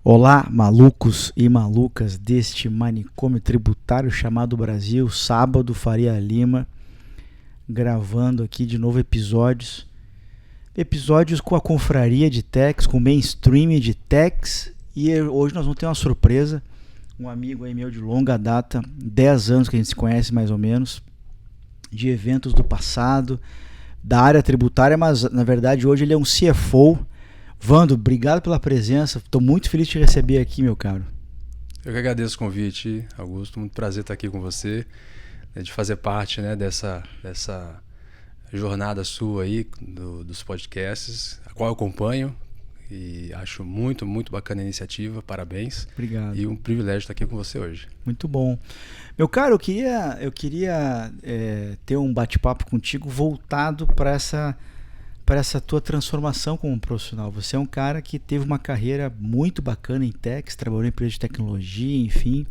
Olá, malucos e malucas deste manicômio tributário chamado Brasil. Sábado, Faria Lima, gravando aqui de novo episódios com a confraria de techs, com o mainstream de techs. E hoje nós vamos ter uma surpresa. Um amigo aí meu de longa data, 10 anos que a gente se conhece mais ou menos, de eventos do passado, da área tributária, mas na verdade hoje ele é um CFO. Vando, obrigado pela presença. Estou muito feliz de te receber aqui, meu caro. Eu que agradeço o convite, Augusto. Muito prazer estar aqui com você, de fazer parte, dessa jornada sua aí dos podcasts, a qual eu acompanho e acho muito, muito bacana a iniciativa. Parabéns. Obrigado. E um privilégio estar aqui com você hoje. Muito bom. Meu caro, eu queria ter um bate-papo contigo voltado para essa tua transformação como profissional. Você é um cara que teve uma carreira muito bacana em techs, trabalhou em empresa de tecnologia, enfim,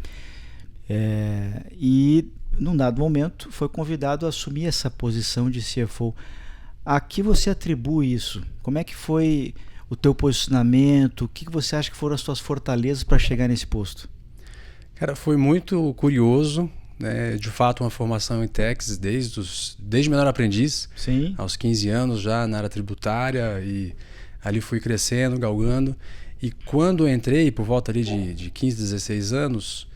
e num dado momento foi convidado a assumir essa posição de CFO. A que você atribui isso? Como é que foi o teu posicionamento? O que você acha que foram as tuas fortalezas para chegar nesse posto? Cara, foi muito curioso. De fato, uma formação em techs desde menor aprendiz. Sim. Aos 15 anos já na área tributária, e ali fui crescendo, galgando. E quando eu entrei, por volta ali de 15, 16 anos,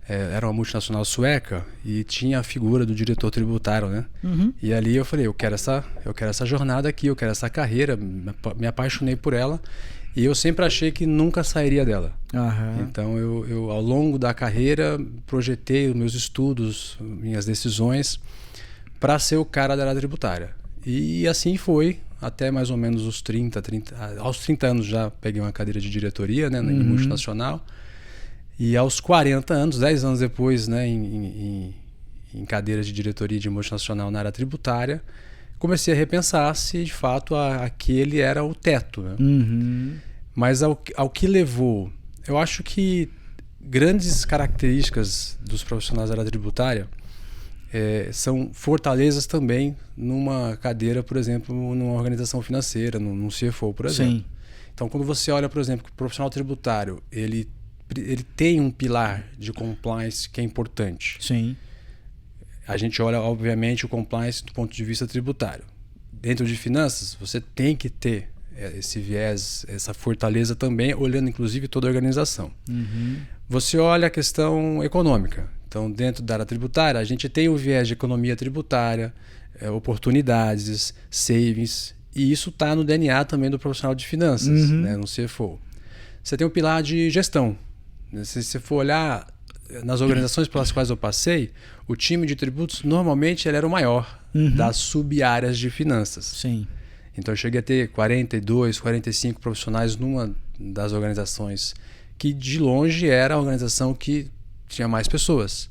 era uma multinacional sueca e tinha a figura do diretor tributário, né? Uhum. E ali eu falei, eu quero essa jornada aqui, eu quero essa carreira, me apaixonei por ela. E eu sempre achei que nunca sairia dela. Uhum. Então, eu ao longo da carreira, projetei os meus estudos, minhas decisões, para ser o cara da área tributária. E assim foi, até mais ou menos os 30. Aos 30 anos já peguei uma cadeira de diretoria, em multinacional. E aos 40 anos, 10 anos depois, em cadeira de diretoria de multinacional na área tributária, comecei a repensar se de fato aquele era o teto. Uhum. Mas ao que levou, eu acho que grandes características dos profissionais da área tributária são fortalezas também numa cadeira, por exemplo, numa organização financeira, num CFO, por exemplo. Sim. Então, quando você olha, por exemplo, que o profissional tributário ele tem um pilar de compliance que é importante. Sim. A gente olha, obviamente, o compliance do ponto de vista tributário. Dentro de finanças, você tem que ter esse viés, essa fortaleza também, olhando inclusive toda a organização. Uhum. Você olha a questão econômica. Então, dentro da área tributária, a gente tem o viés de economia tributária, oportunidades, savings, e isso está no DNA também do profissional de finanças, no CFO. Você tem o pilar de gestão. Se você for olhar nas organizações pelas quais eu passei, o time de tributos normalmente ele era o maior das sub-áreas de finanças. Sim. Então eu cheguei a ter 42, 45 profissionais numa das organizações que de longe era a organização que tinha mais pessoas.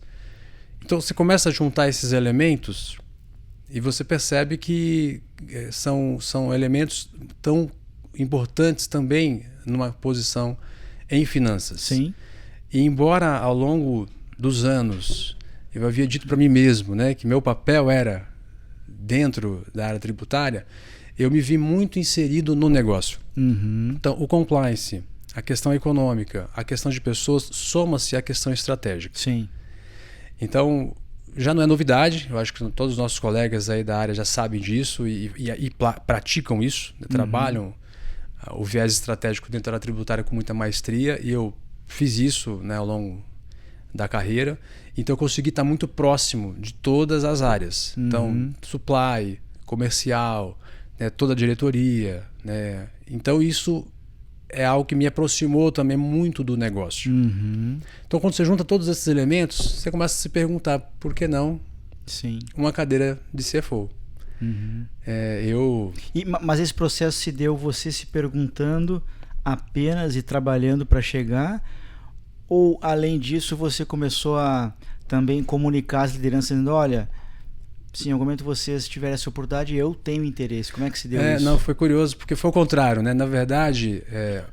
Então você começa a juntar esses elementos e você percebe que são elementos tão importantes também numa posição em finanças. Sim. E embora ao longo dos anos eu havia dito para mim mesmo, que meu papel era dentro da área tributária, eu me vi muito inserido no negócio. Uhum. Então, o compliance, a questão econômica, a questão de pessoas, soma-se à questão estratégica. Sim. Então, já não é novidade, eu acho que todos os nossos colegas aí da área já sabem disso e praticam isso, trabalham o viés estratégico dentro da área tributária com muita maestria, e eu fiz isso ao longo da carreira. Então eu consegui estar muito próximo de todas as áreas. Então, supply, comercial, toda a diretoria. Então isso é algo que me aproximou também muito do negócio. Então quando você junta todos esses elementos, você começa a se perguntar por que não uma cadeira de CFO. Mas esse processo se deu você se perguntando apenas e trabalhando para chegar, ou além disso você começou a também comunicar as lideranças dizendo, olha, se em algum momento vocês tiverem essa oportunidade, eu tenho interesse. Como é que se deu isso? Não, foi curioso porque foi o contrário, Na verdade,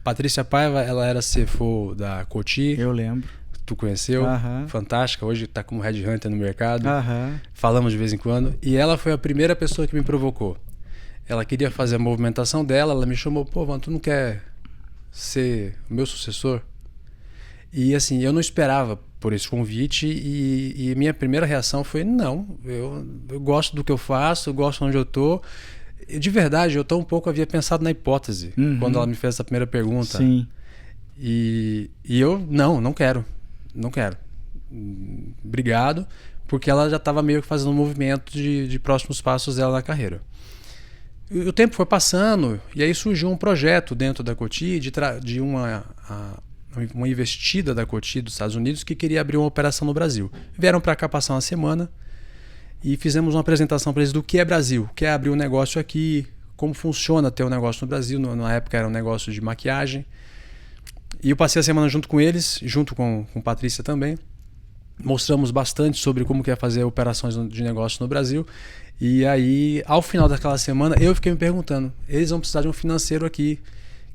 Patrícia Paiva, ela era CFO da Coty. Eu lembro. Tu conheceu? Fantástica, hoje está como headhunter no mercado. Falamos de vez em quando. E ela foi a primeira pessoa que me provocou. Ela queria fazer a movimentação dela, ela me chamou, Vando, tu não quer ser o meu sucessor? E assim, eu não esperava por esse convite e minha primeira reação foi não, eu gosto do que eu faço, eu gosto onde eu tô. De verdade, eu tão um pouco havia pensado na hipótese quando ela me fez essa primeira pergunta. Sim. E eu não quero. Obrigado, porque ela já estava meio que fazendo um movimento de próximos passos dela na carreira. E o tempo foi passando e aí surgiu um projeto dentro da Coty de uma investida da Coty dos Estados Unidos que queria abrir uma operação no Brasil. Vieram para cá passar uma semana e fizemos uma apresentação para eles do que é Brasil, que é abrir um negócio aqui, como funciona ter um negócio no Brasil. Na época era um negócio de maquiagem. E eu passei a semana junto com eles, junto com Patrícia também. Mostramos bastante sobre como que é fazer operações de negócio no Brasil. E aí, ao final daquela semana, eu fiquei me perguntando, eles vão precisar de um financeiro aqui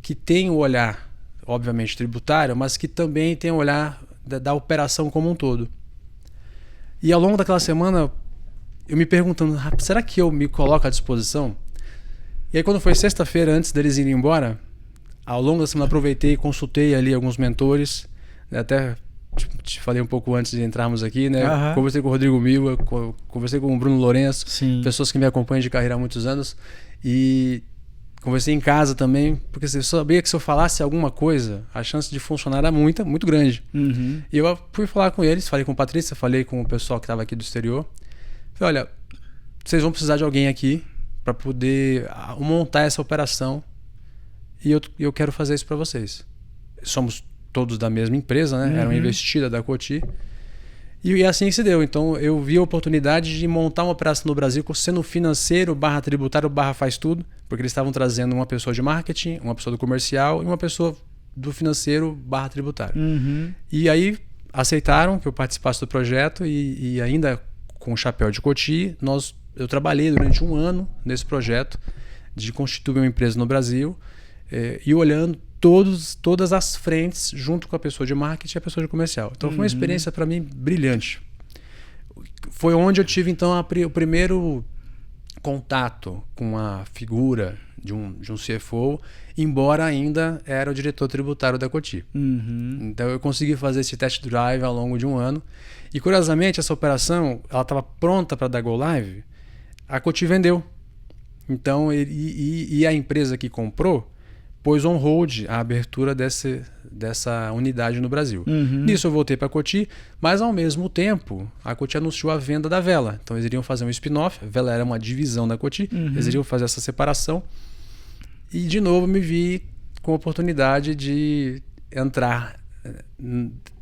que tem o olhar, obviamente, tributário, mas que também tem o olhar da operação como um todo. E ao longo daquela semana, eu me perguntando, será que eu me coloco à disposição? E aí quando foi sexta-feira, antes deles irem embora, ao longo da semana aproveitei e consultei ali alguns mentores, né, até te falei um pouco antes de entrarmos aqui, né? Conversei com o Rodrigo Milha, conversei com o Bruno Lourenço, Sim. Pessoas que me acompanham de carreira há muitos anos, e conversei em casa também, porque eu sabia que se eu falasse alguma coisa, a chance de funcionar era muito grande. E eu fui falar com eles, falei com a Patrícia, falei com o pessoal que estava aqui do exterior. Falei, olha, vocês vão precisar de alguém aqui para poder montar essa operação e eu quero fazer isso para vocês. Somos todos da mesma empresa, né? Era uma investida da Coty. E assim que se deu. Então eu vi a oportunidade de montar uma operação no Brasil sendo financeiro / tributário / faz tudo, porque eles estavam trazendo uma pessoa de marketing, uma pessoa do comercial e uma pessoa do financeiro / tributário. E aí aceitaram que eu participasse do projeto e ainda com o chapéu de Coty, eu trabalhei durante 1 ano nesse projeto de constituir uma empresa no Brasil e olhando todas as frentes junto com a pessoa de marketing e a pessoa de comercial. Então foi uma experiência para mim brilhante. Foi onde eu tive então o primeiro contato com a figura de um CFO, embora ainda era o diretor tributário da Coty. Então eu consegui fazer esse test drive ao longo de 1 ano. E curiosamente essa operação ela estava pronta para dar go live, a Coty vendeu. Então e a empresa que comprou pôs on hold a abertura dessa unidade no Brasil. Nisso eu voltei para a Coty, mas ao mesmo tempo a Coty anunciou a venda da Vela. Então eles iriam fazer um spin-off, a Vela era uma divisão da Coty, eles iriam fazer essa separação. E de novo me vi com a oportunidade de entrar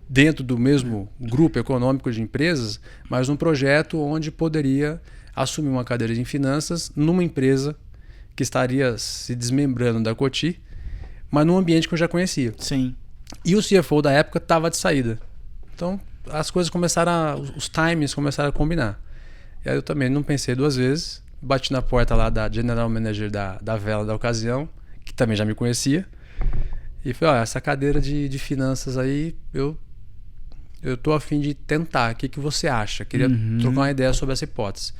dentro do mesmo grupo econômico de empresas, mas num projeto onde poderia assumir uma cadeira de finanças numa empresa que estaria se desmembrando da Coty, mas num ambiente que eu já conhecia. Sim. E o CFO da época estava de saída. Então as coisas os timings começaram a combinar. E aí eu também não pensei 2 vezes, bati na porta lá da General Manager da Vela da ocasião, que também já me conhecia, e falei, essa cadeira de finanças aí, eu tô a fim de tentar, o que você acha? Queria trocar uma ideia sobre essa hipótese.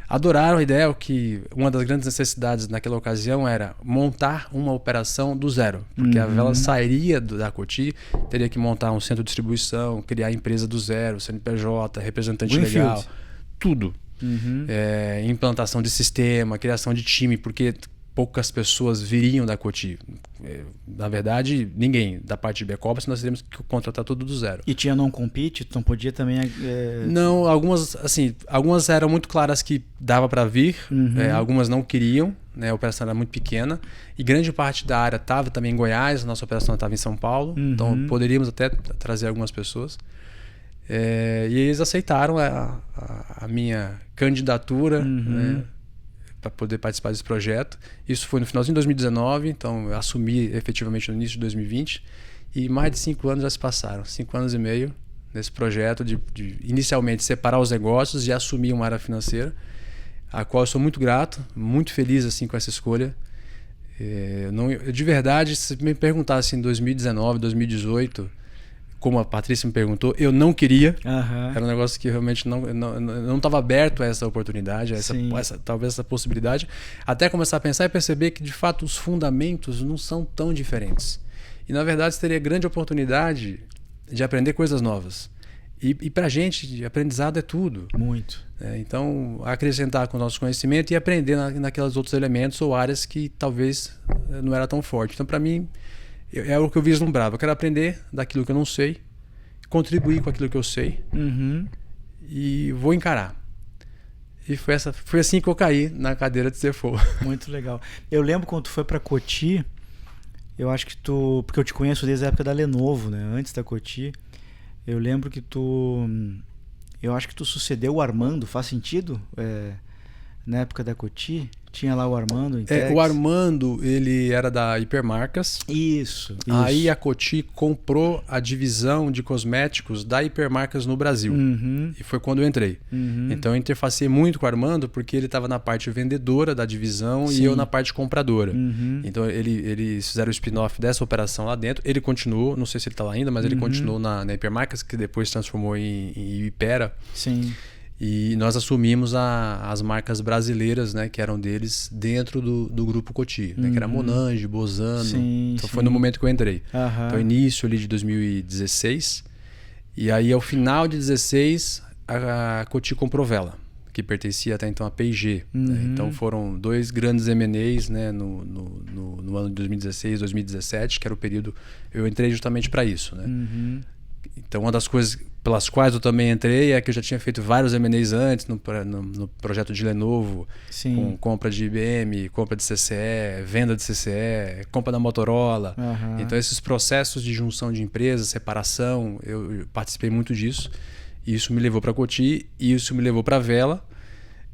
Adoraram a ideia que uma das grandes necessidades naquela ocasião era montar uma operação do zero. Porque a Vela sairia da Coty, teria que montar um centro de distribuição, criar a empresa do zero, CNPJ, representante legal, tudo. Implantação de sistema, criação de time, porque poucas pessoas viriam da Coty. Na verdade, ninguém da parte de back-office, nós teríamos que contratar tudo do zero. E tinha non-compete? Então podia também... Não, algumas eram muito claras que dava para vir, algumas não queriam, né? A operação era muito pequena, e grande parte da área estava também em Goiás, a nossa operação estava em São Paulo, então poderíamos até trazer algumas pessoas. E eles aceitaram a minha candidatura, né? Para poder participar desse projeto. Isso foi no finalzinho de 2019, então eu assumi efetivamente no início de 2020 e mais de 5 anos já se passaram, 5 anos e meio nesse projeto de inicialmente separar os negócios e assumir uma área financeira, a qual eu sou muito grato, muito feliz assim com essa escolha. De verdade, se me perguntasse em 2019, 2018, como a Patrícia me perguntou, eu não queria. Era um negócio que realmente não estava aberto a essa oportunidade, talvez essa possibilidade, até começar a pensar e perceber que de fato os fundamentos não são tão diferentes. E na verdade teria grande oportunidade de aprender coisas novas. E para a gente, aprendizado é tudo. Muito. Então, acrescentar com o nosso conhecimento e aprender naqueles outros elementos ou áreas que talvez não era tão forte. Então, para mim, é o que eu vislumbrava. Eu quero aprender daquilo que eu não sei, contribuir com aquilo que eu sei e vou encarar. E foi assim que eu caí na cadeira de CFO. Muito legal. Eu lembro quando tu foi para Coty, eu acho que porque eu te conheço desde a época da Lenovo, né? Antes da Coty. Eu lembro que eu acho que tu sucedeu o Armando, faz sentido? Na época da Coty, tinha lá o Armando. O Armando, ele era da Hipermarcas. Isso. Aí a Coty comprou a divisão de cosméticos da Hipermarcas no Brasil. E foi quando eu entrei. Então eu interfacei muito com o Armando porque ele estava na parte vendedora da divisão. Sim. E eu na parte compradora. Então eles fizeram o spin-off dessa operação lá dentro. Ele continuou, não sei se ele está lá ainda, mas ele continuou na Hipermarcas, que depois se transformou em Hypera. Sim. E nós assumimos as marcas brasileiras, né, que eram deles dentro do grupo Coty, né, que era Monange, Bozano. Sim, então foi no momento que eu entrei. Então início ali de 2016. E aí ao final de 2016 a Coty comprou Vela, que pertencia até então à P&G. Né? Então foram 2 grandes M&As, né, no ano de 2016, 2017, que era o período eu entrei justamente para isso, né? Então uma das coisas pelas quais eu também entrei é que eu já tinha feito vários M&As antes no projeto de Lenovo. Sim. Com compra de IBM, compra de CCE, venda de CCE, compra da Motorola. Então esses processos de junção de empresas, separação, eu participei muito disso. E isso me levou para a Coty e isso me levou para a Vela.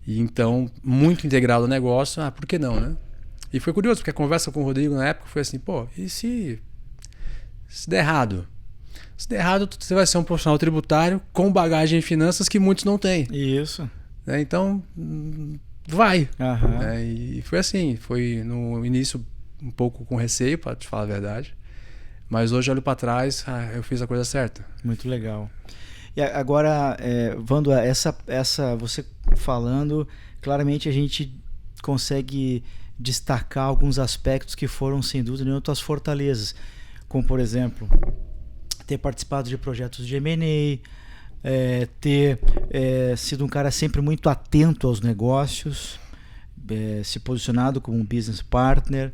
E então, muito integrado ao negócio, por que não, né? E foi curioso, porque a conversa com o Rodrigo na época foi assim, e se der errado? Se der errado, você vai ser um profissional tributário com bagagem em finanças que muitos não têm. Isso. Então, vai. E foi assim. Foi no início um pouco com receio, para te falar a verdade. Mas hoje olho para trás, eu fiz a coisa certa. Muito legal. E agora, Vando, você falando, claramente a gente consegue destacar alguns aspectos que foram, sem dúvida nenhuma, tuas fortalezas. Como, por exemplo, ter participado de projetos de M&A, ter sido um cara sempre muito atento aos negócios, se posicionado como um business partner,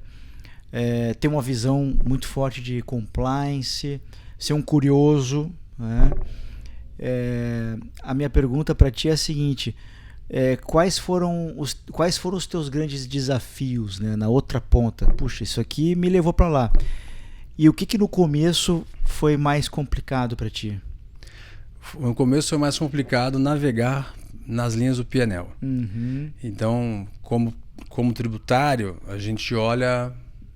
ter uma visão muito forte de compliance, ser um curioso, né? A minha pergunta para ti é a seguinte: quais foram os teus grandes desafios, né, na outra ponta? Puxa, isso aqui me levou para lá. E o que no começo foi mais complicado para ti? No começo foi mais complicado navegar nas linhas do P&L. Então, como tributário, a gente olha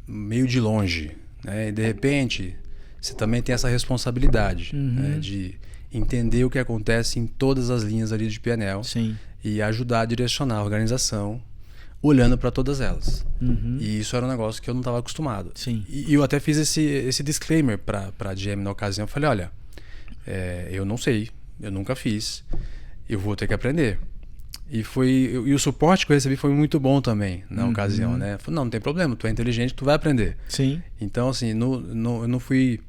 meio de longe, né? E de repente, você também tem essa responsabilidade, né, de entender o que acontece em todas as linhas ali de P&L. Sim. E ajudar a direcionar a organização olhando para todas elas. E isso era um negócio que eu não estava acostumado. Sim. E eu até fiz esse disclaimer para a GM na ocasião. Eu falei, olha, eu não sei, eu nunca fiz, eu vou ter que aprender. E o suporte que eu recebi foi muito bom também na ocasião, né? Eu falei, não tem problema, tu é inteligente, tu vai aprender. Sim. Então, assim, eu não fui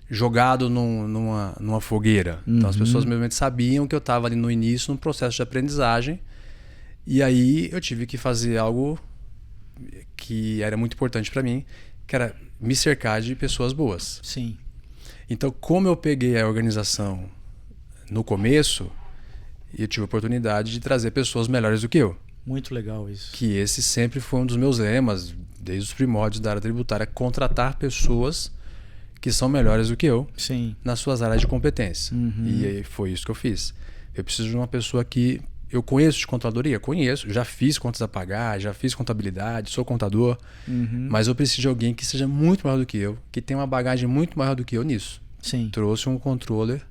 jogado numa fogueira. Então as pessoas mesmo sabiam que eu estava ali no início, num processo de aprendizagem. E aí eu tive que fazer algo que era muito importante para mim, que era me cercar de pessoas boas. Sim. Então, como eu peguei a organização no começo, eu tive a oportunidade de trazer pessoas melhores do que eu. Muito legal isso. Que esse sempre foi um dos meus lemas, desde os primórdios da área tributária, contratar pessoas que são melhores do que eu. Sim. Nas suas áreas de competência. E aí foi isso que eu fiz. Eu preciso de uma pessoa que... Eu conheço de contadoria? Conheço. Já fiz contas a pagar, já fiz contabilidade, sou contador. Mas eu preciso de alguém que seja muito maior do que eu, que tenha uma bagagem muito maior do que eu nisso. Sim. Trouxe um controller,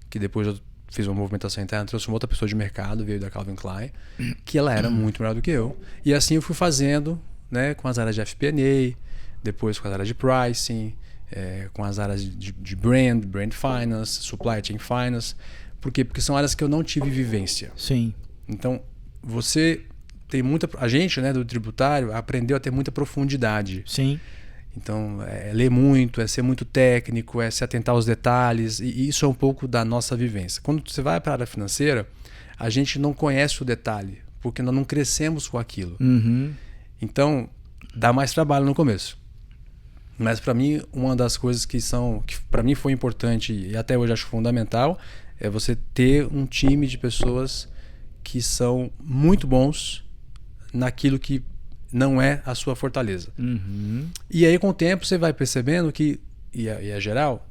que depois eu fiz uma movimentação interna, trouxe uma outra pessoa de mercado, veio da Calvin Klein, que ela era muito melhor do que eu. E assim eu fui fazendo, né, com as áreas de FP&A, depois com as áreas de pricing, com as áreas de brand finance, supply chain finance. Por quê? Porque são áreas que eu não tive vivência. Sim. Então, você tem muita... A gente, né, do tributário, aprendeu a ter muita profundidade. Sim. Então, é ler muito, é ser muito técnico, é se atentar aos detalhes, e isso é um pouco da nossa vivência. Quando você vai para a área financeira, a gente não conhece o detalhe, porque nós não crescemos com aquilo. Então, dá mais trabalho no começo. Mas para mim, uma das coisas que para mim foi importante e até hoje acho fundamental é você ter um time de pessoas que são muito bons naquilo que não é a sua fortaleza. E aí com o tempo você vai percebendo que, e é geral,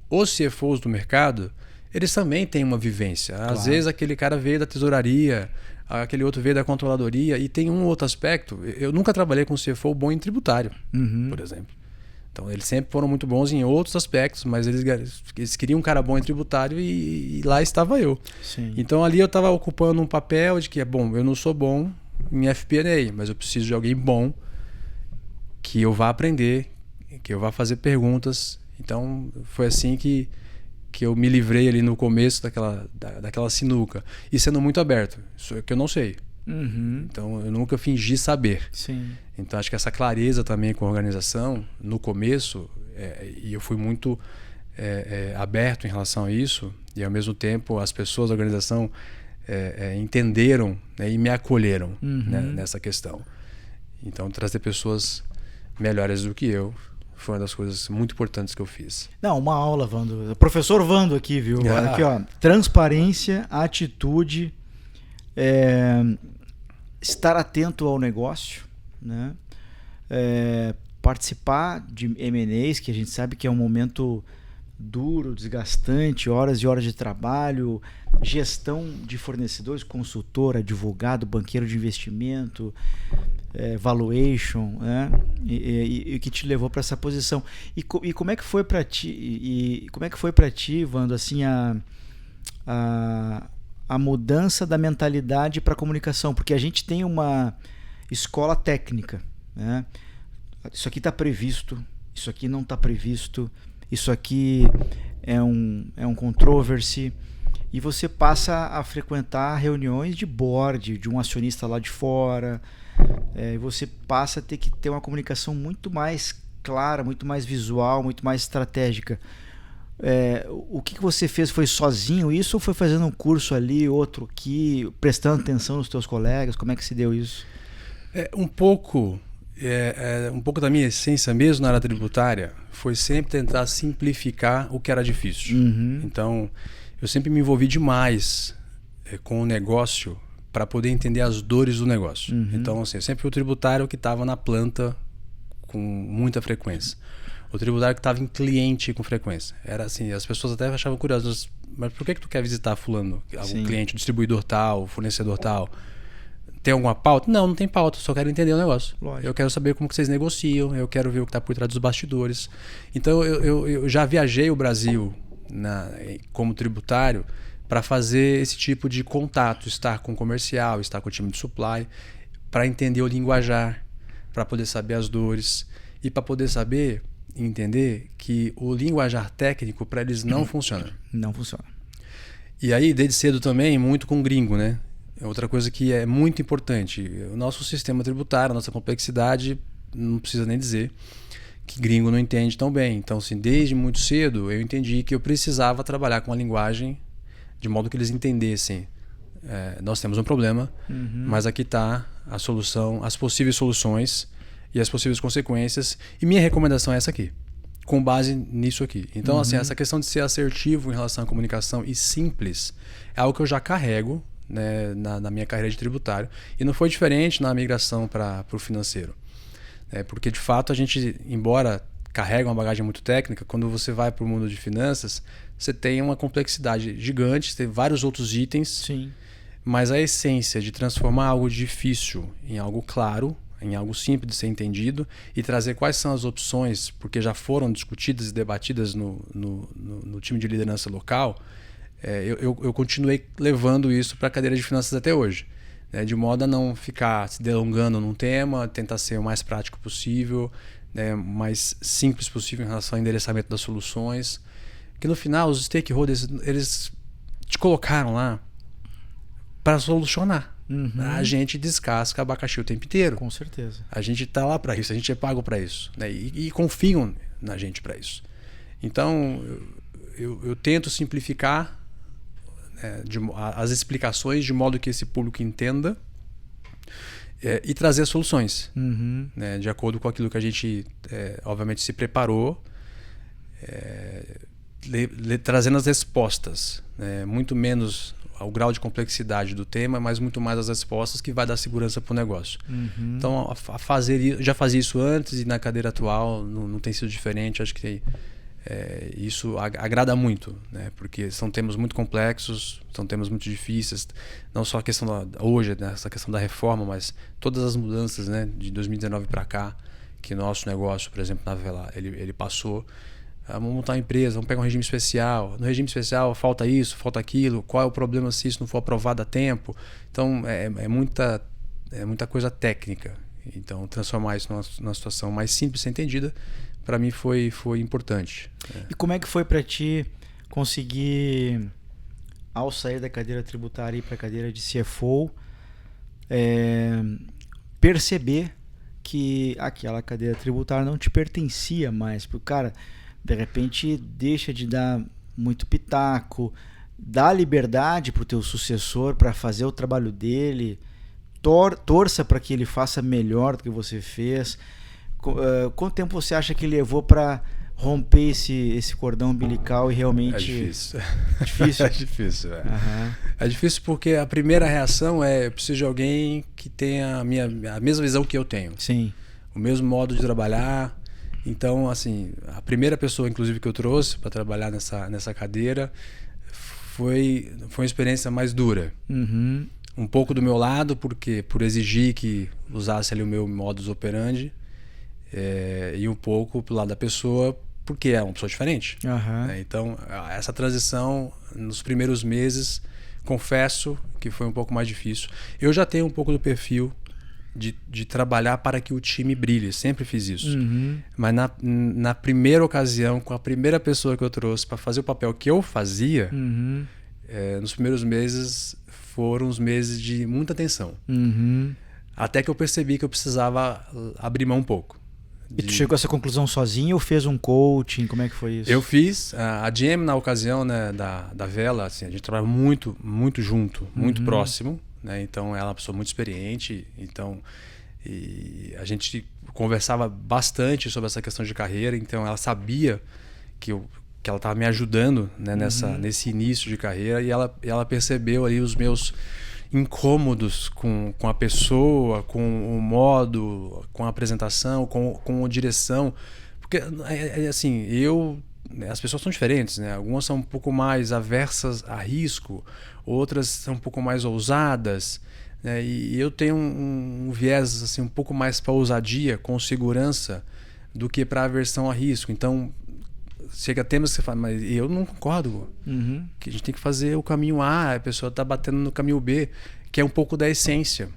os CFOs do mercado, eles também têm uma vivência. Às vezes aquele cara veio da tesouraria, aquele outro veio da controladoria, e tem um outro aspecto. Eu nunca trabalhei com um CFO bom em tributário, por exemplo. Então eles sempre foram muito bons em outros aspectos, mas eles queriam um cara bom em tributário e lá estava eu. Sim. Então ali eu estava ocupando um papel de que, eu não sou bom em FP&A, mas eu preciso de alguém bom que eu vá aprender, que eu vá fazer perguntas. Então foi assim que eu me livrei ali no começo daquela sinuca. E sendo muito aberto, isso é que eu não sei. Então eu nunca fingi saber. Sim. Então acho que essa clareza também com a organização no começo, e eu fui muito aberto em relação a isso, e ao mesmo tempo as pessoas da organização entenderam, né, e me acolheram, né, nessa questão. Então trazer pessoas melhores do que eu foi uma das coisas muito importantes que eu fiz. Não, uma aula, Vando. Professor Vando aqui, viu? Aqui, ó. Transparência, atitude, estar atento ao negócio, né? Participar de M&As, que a gente sabe que é um momento duro, desgastante, horas e horas de trabalho, gestão de fornecedores, consultor, advogado, banqueiro de investimento, valuation, né? E que te levou para essa posição. E como é que foi para ti? E como é que foi para ti, Vando, assim, a mudança da mentalidade para a comunicação? Porque a gente tem uma escola técnica, né? Isso aqui está previsto, isso aqui não está previsto, isso aqui é um controversy, e você passa a frequentar reuniões de board, de um acionista lá de fora, você passa a ter que ter uma comunicação muito mais clara, muito mais visual, muito mais estratégica. O que você fez? Foi sozinho isso ou foi fazendo um curso ali, outro aqui, prestando atenção nos teus colegas? Como é que se deu isso? Um pouco da minha essência mesmo na área tributária foi sempre tentar simplificar o que era difícil. Então eu sempre me envolvi demais com o negócio para poder entender as dores do negócio. Então assim, eu sempre fui o tributário que estava na planta com muita frequência, o tributário que estava em cliente com frequência. Era assim, as pessoas até achavam curiosas, mas por que tu quer visitar fulano, algum cliente, distribuidor tal, fornecedor tal? Tem alguma pauta? Não tem pauta, só quero entender o negócio. Lógico. Eu quero saber como que vocês negociam, eu quero ver o que está por trás dos bastidores. Então eu já viajei o Brasil como tributário para fazer esse tipo de contato, estar com o comercial, estar com o time de supply, para entender o linguajar, para poder saber as dores e para poder saber e entender que o linguajar técnico para eles não funciona. Não funciona. E aí, desde cedo também, muito com gringo, né? Outra coisa que é muito importante, o nosso sistema tributário, a nossa complexidade, não precisa nem dizer, que gringo não entende tão bem. Então, assim, desde muito cedo eu entendi que eu precisava trabalhar com a linguagem de modo que eles entendessem. Nós temos um problema, mas aqui está a solução, as possíveis soluções e as possíveis consequências. E minha recomendação é essa aqui, com base nisso aqui. Então, assim, essa questão de ser assertivo em relação à comunicação e simples é algo que eu já carrego, né, na minha carreira de tributário, e não foi diferente na migração para o financeiro, porque de fato a gente, embora carregue uma bagagem muito técnica, quando você vai para o mundo de finanças você tem uma complexidade gigante, tem vários outros itens. Sim. Mas a essência de transformar algo difícil em algo claro, em algo simples de ser entendido, e trazer quais são as opções, porque já foram discutidas e debatidas no time de liderança local, eu continuei levando isso para a cadeira de finanças até hoje, né, de modo a não ficar se delongando num tema, tentar ser o mais prático possível, né, mais simples possível em relação ao endereçamento das soluções, que no final os stakeholders eles te colocaram lá para solucionar. a gente descasca abacaxi o tempo inteiro. Com certeza. A gente está lá para isso, a gente é pago para isso, né? E confiam na gente para isso. Então, eu tento simplificar as explicações de modo que esse público entenda e trazer soluções, né? De acordo com aquilo que a gente, obviamente, se preparou, trazendo as respostas, né? Muito menos o grau de complexidade do tema, mas muito mais as respostas que vai dar segurança para o negócio. Então, já fazia isso antes e na cadeira atual não tem sido diferente. Acho que isso agrada muito, né? Porque são temas muito complexos, são temas muito difíceis, não só a questão hoje, né, essa questão da reforma, mas todas as mudanças, né, de 2019 para cá, que nosso negócio, por exemplo, na Vela, ele passou. Vamos montar uma empresa, vamos pegar um regime especial. No regime especial falta isso, falta aquilo. Qual é o problema se isso não for aprovado a tempo? Então é muita coisa técnica. Então transformar isso numa situação mais simples e entendida, para mim foi importante. E como é que foi para ti conseguir, ao sair da cadeira tributária e ir para a cadeira de CFO, perceber que aquela cadeira tributária não te pertencia mais? Porque, cara, de repente deixa de dar muito pitaco, dá liberdade para o teu sucessor para fazer o trabalho dele, torça para que ele faça melhor do que você fez. Quanto tempo você acha que levou para romper esse cordão umbilical e realmente... É difícil. Difícil? É difícil, É difícil porque a primeira reação eu preciso de alguém que tenha a mesma visão que eu tenho. Sim. O mesmo modo de trabalhar. Então, assim, a primeira pessoa, inclusive, que eu trouxe para trabalhar nessa cadeira foi uma experiência mais dura. Um pouco do meu lado, porque por exigir que usasse ali o meu modus operandi, e um pouco pro lado da pessoa, porque é uma pessoa diferente. Né? Então, essa transição, nos primeiros meses, confesso que foi um pouco mais difícil. Eu já tenho um pouco do perfil de trabalhar para que o time brilhe, sempre fiz isso. Mas na primeira ocasião, com a primeira pessoa que eu trouxe para fazer o papel que eu fazia, nos primeiros meses foram uns meses de muita tensão. Até que eu percebi que eu precisava abrir mão um pouco. E tu chegou a essa conclusão sozinho ou fez um coaching? Como é que foi isso? Eu fiz. A GM, na ocasião, né, da Vela, assim, a gente trabalha muito, muito junto, muito próximo. Né? Então, ela é uma pessoa muito experiente. Então, e a gente conversava bastante sobre essa questão de carreira. Então, ela sabia que ela estava me ajudando, né, nesse início de carreira. E ela percebeu ali os meus incômodos com a pessoa, com o modo, com a apresentação, com a direção. Porque, assim, as pessoas são diferentes, né? Algumas são um pouco mais aversas a risco, outras são um pouco mais ousadas, né? E eu tenho um viés assim, um pouco mais para ousadia, com segurança, do que para aversão a risco. Então, chega temas que você fala, mas eu não concordo. Que a gente tem que fazer o caminho A, a pessoa está batendo no caminho B, que é um pouco da essência.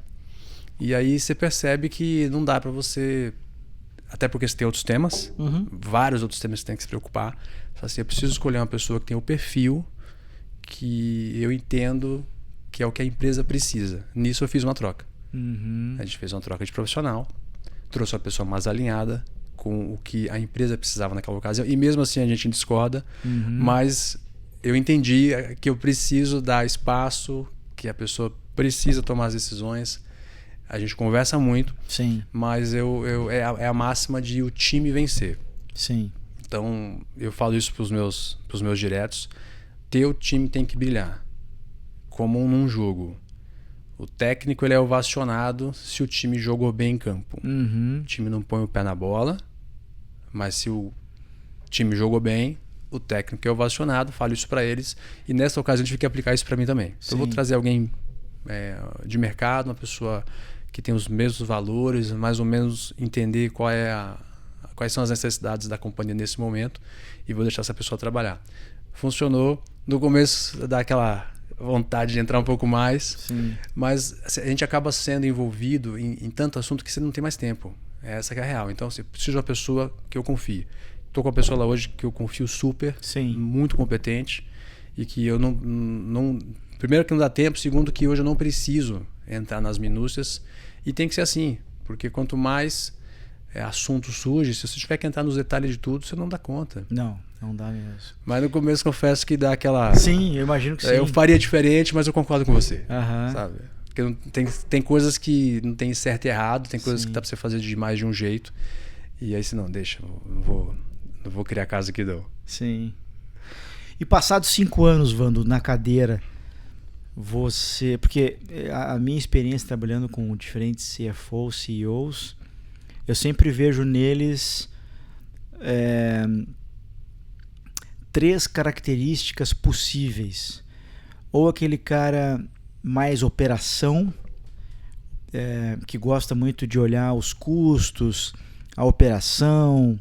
E aí você percebe que não dá para você... Até porque você tem outros temas, vários outros temas que você tem que se preocupar. Assim, eu preciso escolher uma pessoa que tem o perfil que eu entendo que é o que a empresa precisa. Nisso eu fiz uma troca. A gente fez uma troca de profissional, trouxe uma pessoa mais alinhada com o que a empresa precisava naquela ocasião. E mesmo assim a gente discorda, mas eu entendi que eu preciso dar espaço, que a pessoa precisa tomar as decisões. A gente conversa muito, sim, mas é a máxima de o time vencer. Sim. Então, eu falo isso para os meus diretos. Teu time tem que brilhar, como num jogo. O técnico ele é ovacionado se o time jogou bem em campo. O time não põe o pé na bola, mas se o time jogou bem, o técnico é ovacionado. Falo isso para eles. E nessa ocasião eu tive que aplicar isso para mim também. Então, eu vou trazer alguém de mercado, uma pessoa que tem os mesmos valores, mais ou menos entender quais são as necessidades da companhia nesse momento, e vou deixar essa pessoa trabalhar. Funcionou. No começo dá aquela vontade de entrar um pouco mais, sim, mas a gente acaba sendo envolvido em tanto assunto que você não tem mais tempo. Essa que é a real. Então, eu preciso de uma pessoa que eu confie. Estou com uma pessoa lá hoje que eu confio super, sim, muito competente, e que eu não primeiro que não dá tempo, segundo que hoje eu não preciso entrar nas minúcias. E tem que ser assim, porque quanto mais assunto surge, se você tiver que entrar nos detalhes de tudo, você não dá conta. Não dá mesmo. Mas no começo confesso que dá aquela... Sim, eu imagino que sim. Eu faria diferente, mas eu concordo com você. Sabe? Porque tem coisas que não tem certo e errado, tem coisas que dá pra você fazer de mais de um jeito. E aí você não deixa, não vou criar casa aqui não. Sim. E passados 5 anos, Vando, na cadeira, porque a minha experiência trabalhando com diferentes CFOs, CEOs, eu sempre vejo neles 3 características possíveis. Ou aquele cara mais operação, que gosta muito de olhar os custos, a operação,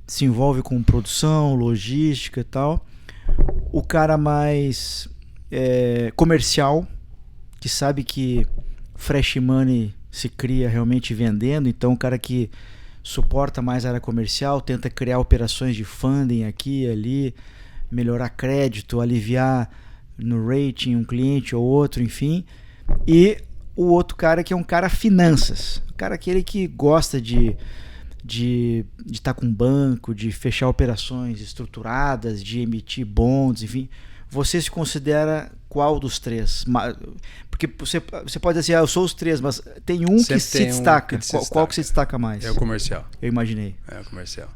se envolve com produção, logística e tal. O cara mais comercial, que sabe que fresh money se cria realmente vendendo, então o cara que suporta mais a área comercial, tenta criar operações de funding aqui e ali, melhorar crédito, aliviar no rating um cliente ou outro, enfim. E o outro cara que é um cara finanças, o cara aquele que gosta de estar com banco, de fechar operações estruturadas, de emitir bonds, enfim. Você se considera qual dos 3? Porque você pode dizer, eu sou os 3, mas tem um que se destaca. Qual que se destaca mais? É o comercial. Eu imaginei. É o comercial.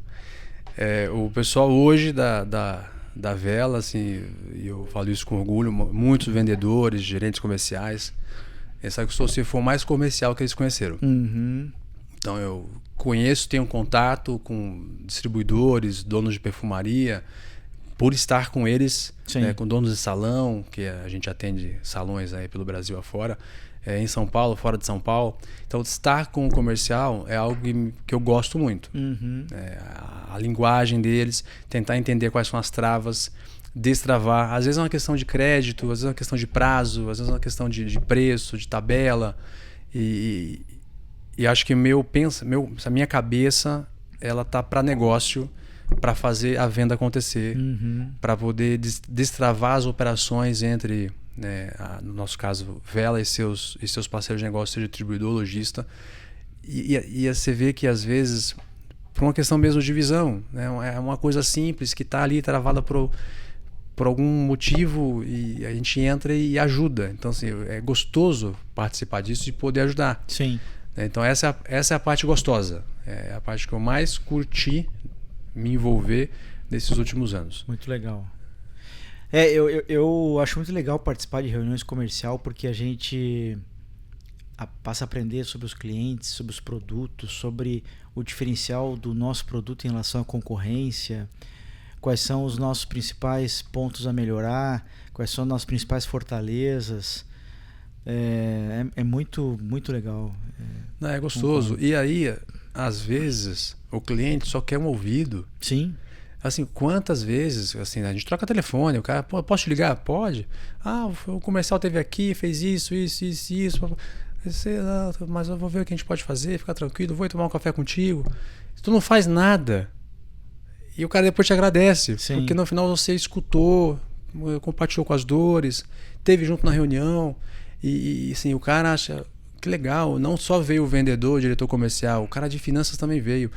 O pessoal hoje da Vela, assim, e eu falo isso com orgulho, muitos vendedores, gerentes comerciais, eles sabem que o Soci foi o mais comercial que eles conheceram. Uhum. Então eu tenho contato com distribuidores, donos de perfumaria, por estar com eles, né, com donos de salão, que a gente atende salões aí pelo Brasil afora, em São Paulo, fora de São Paulo. Então estar com o comercial é algo que eu gosto muito. Uhum. A linguagem deles, tentar entender quais são as travas, destravar. Às vezes é uma questão de crédito, às vezes é uma questão de prazo, às vezes é uma questão de preço, de tabela. E acho que a minha cabeça ela tá para negócio, para fazer a venda acontecer, para poder destravar as operações entre, no nosso caso, Vela e seus parceiros de negócio, seja distribuidor, lojista. E você vê que às vezes, por uma questão mesmo de visão, né, é uma coisa simples que está ali travada por algum motivo e a gente entra e ajuda. Então, assim, é gostoso participar disso e poder ajudar. Sim. Então essa é a parte gostosa, é a parte que eu mais curti me envolver nesses últimos anos. Muito legal. Eu acho muito legal participar de reuniões comercial, porque a gente passa a aprender sobre os clientes, sobre os produtos, sobre o diferencial do nosso produto em relação à concorrência, quais são os nossos principais pontos a melhorar, quais são as nossas principais fortalezas. É muito, muito legal. Não, é gostoso. E aí, às vezes, o cliente só quer um ouvido. Sim. Assim, quantas vezes, assim, a gente troca telefone, o cara, posso te ligar? Pode. O comercial teve aqui, fez isso. Mas eu vou ver o que a gente pode fazer, fica tranquilo, vou tomar um café contigo. Tu não faz nada. E o cara depois te agradece. Sim. Porque no final você escutou, compartilhou com as dores, teve junto na reunião. E assim, o cara acha que legal, não só veio o vendedor, o diretor comercial, o cara de finanças também veio.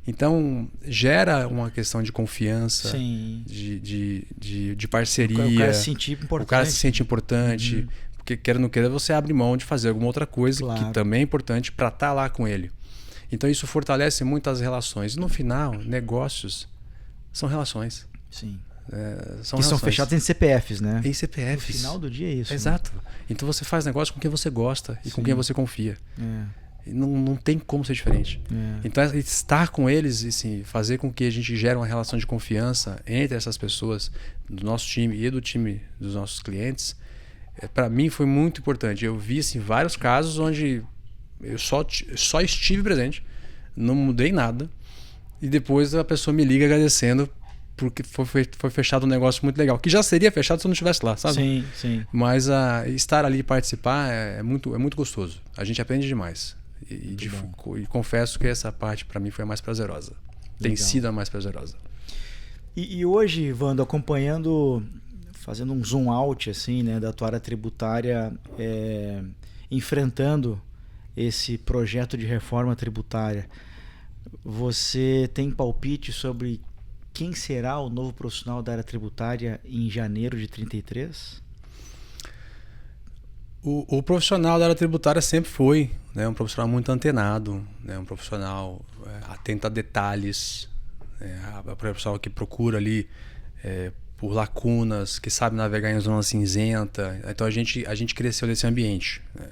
Então gera uma questão de confiança, sim, de parceria. O cara se sentir importante. O cara se sente importante, porque quer ou não queira, você abre mão de fazer alguma outra coisa, claro, que também é importante para estar lá com ele. Então isso fortalece muito as relações. E no final, negócios são relações. Sim. São fechados em CPFs, né? Em CPFs. No final do dia é isso. Exato. Né? Então você faz negócio com quem você gosta e com quem você confia. Não tem como ser diferente. Então estar com eles e assim, fazer com que a gente gere uma relação de confiança entre essas pessoas do nosso time e do time dos nossos clientes, para mim foi muito importante. Eu vi assim, vários casos onde eu só estive presente, não mudei nada, e depois a pessoa me liga agradecendo porque foi fechado um negócio muito legal, que já seria fechado se eu não estivesse lá, sabe? Sim, sim. Mas estar ali e participar é muito gostoso. A gente aprende demais. E confesso que essa parte para mim foi a mais prazerosa. Tem sido a mais prazerosa. E hoje, Vando, acompanhando, fazendo um zoom out assim, né, da tua área tributária, enfrentando esse projeto de reforma tributária, você tem palpite sobre quem será o novo profissional da área tributária em janeiro de 33? O profissional da área tributária sempre foi, né, um profissional muito antenado, né, um profissional atento a detalhes, a profissional que procura ali por lacunas, que sabe navegar em zona cinzenta. Então a gente cresceu nesse ambiente, né?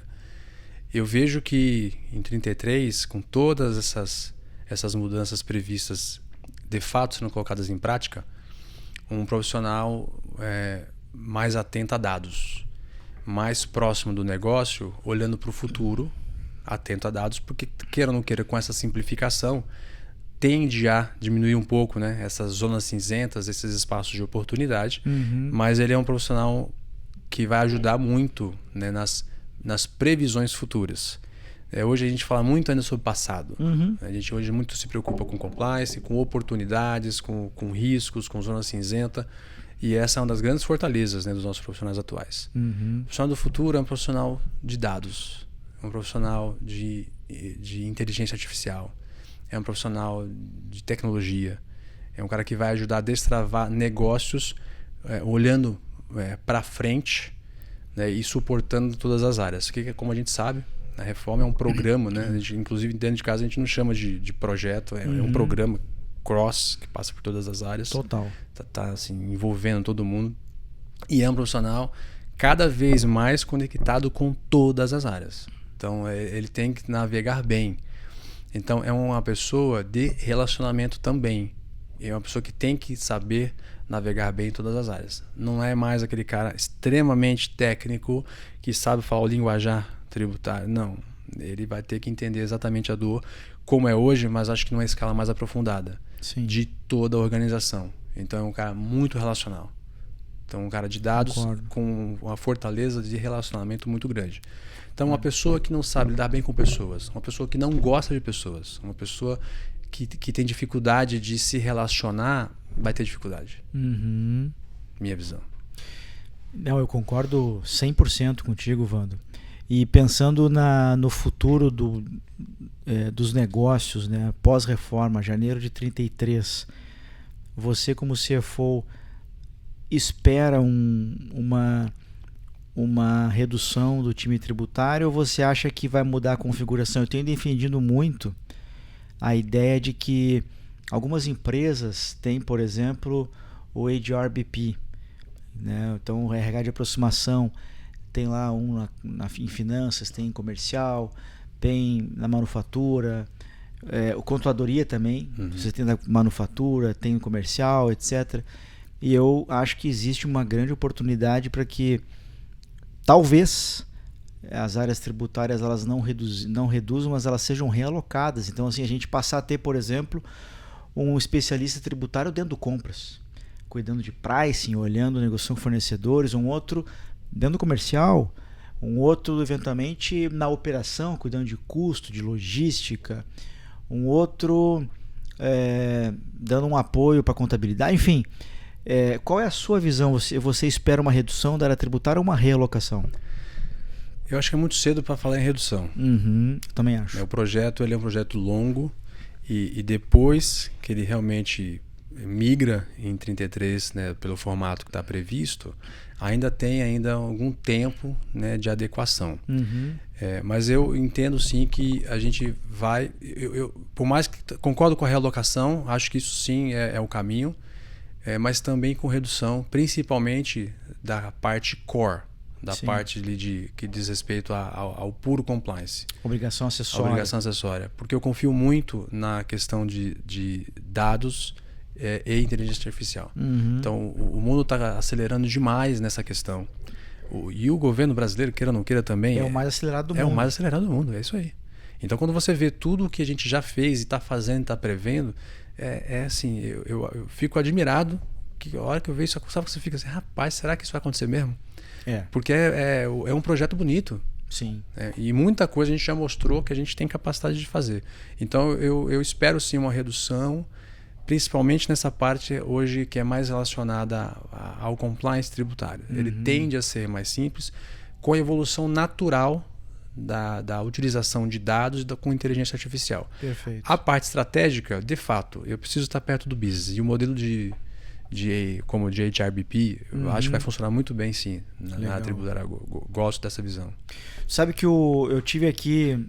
Eu vejo que em 33, com todas essas mudanças previstas de fato sendo colocadas em prática, um profissional mais atento a dados, mais próximo do negócio, olhando para o futuro, atento a dados, porque queira ou não queira, com essa simplificação, tende a diminuir um pouco, né, essas zonas cinzentas, esses espaços de oportunidade, mas ele é um profissional que vai ajudar muito, né, nas previsões futuras. Hoje a gente fala muito ainda sobre o passado. A gente hoje muito se preocupa com compliance, com oportunidades, com riscos, com zona cinzenta. E essa é uma das grandes fortalezas, né, dos nossos profissionais atuais. O profissional do futuro é um profissional de dados, um profissional de inteligência artificial, é um profissional de tecnologia, é um cara que vai ajudar a destravar negócios olhando para frente, né, e suportando todas as áreas. Que, como a gente sabe, a reforma é um programa, né? A gente, inclusive dentro de casa a gente não chama de projeto, é um programa cross que passa por todas as áreas. Total. Tá assim, envolvendo todo mundo. E é um profissional cada vez mais conectado com todas as áreas. Então ele tem que navegar bem. Então é uma pessoa de relacionamento também. É uma pessoa que tem que saber navegar bem em todas as áreas. Não é mais aquele cara extremamente técnico que sabe falar o linguajar tributário. Não. Ele vai ter que entender exatamente a dor, como é hoje, mas acho que numa escala mais aprofundada. Sim. De toda a organização. Então é um cara muito relacional. Então um cara de dados. Concordo. Com uma fortaleza de relacionamento muito grande. Então uma pessoa que não sabe lidar bem com pessoas, uma pessoa que não gosta de pessoas, uma pessoa que tem dificuldade de se relacionar, vai ter dificuldade. Minha visão. Não, eu concordo 100% contigo, Vando. E pensando no futuro dos negócios, né, pós-reforma, janeiro de 33, você como CFO espera uma redução do time tributário ou você acha que vai mudar a configuração? Eu tenho defendido muito a ideia de que algumas empresas têm, por exemplo, o HRBP, né? Então o RH de aproximação tem lá em finanças, tem em comercial, tem na manufatura, o contadoria também, você tem na manufatura, tem no comercial, etc. E eu acho que existe uma grande oportunidade para que talvez as áreas tributárias elas não reduzam, mas elas sejam realocadas. Então assim, a gente passar a ter, por exemplo, um especialista tributário dentro do compras, cuidando de pricing, olhando negociação com fornecedores, um outro dentro do comercial, um outro eventualmente na operação, cuidando de custo, de logística, um outro dando um apoio para a contabilidade, enfim. Qual é a sua visão? Você espera uma redução da área tributária ou uma realocação? Eu acho que é muito cedo para falar em redução. Também acho. O projeto ele é um projeto longo e depois que ele realmente migra em 33, né, pelo formato que está previsto, ainda tem algum tempo, né, de adequação. Mas eu entendo sim que a gente vai... por mais que concordo com a realocação, acho que isso sim é o caminho, mas também com redução, principalmente da parte core, da sim. parte que diz respeito ao puro compliance. Obrigação acessória. Porque eu confio muito na questão de dados e inteligência artificial. Então, o mundo está acelerando demais nessa questão. E o governo brasileiro, queira ou não queira também... É o mais acelerado do mundo. É o mais acelerado do mundo, é isso aí. Então, quando você vê tudo o que a gente já fez e está fazendo, está prevendo, assim, eu fico admirado que a hora que eu vejo isso, sabe que você fica assim, rapaz, será que isso vai acontecer mesmo? Porque é um projeto bonito. Sim. E muita coisa a gente já mostrou que a gente tem capacidade de fazer. Então, eu espero sim uma redução, principalmente nessa parte hoje que é mais relacionada ao compliance tributário. Ele tende a ser mais simples, com a evolução natural da utilização de dados com inteligência artificial. Perfeito. A parte estratégica, de fato, eu preciso estar perto do business. E o modelo como de HRBP, eu acho que vai funcionar muito bem, sim, na tributária. Gosto dessa visão. Sabe que eu tive aqui,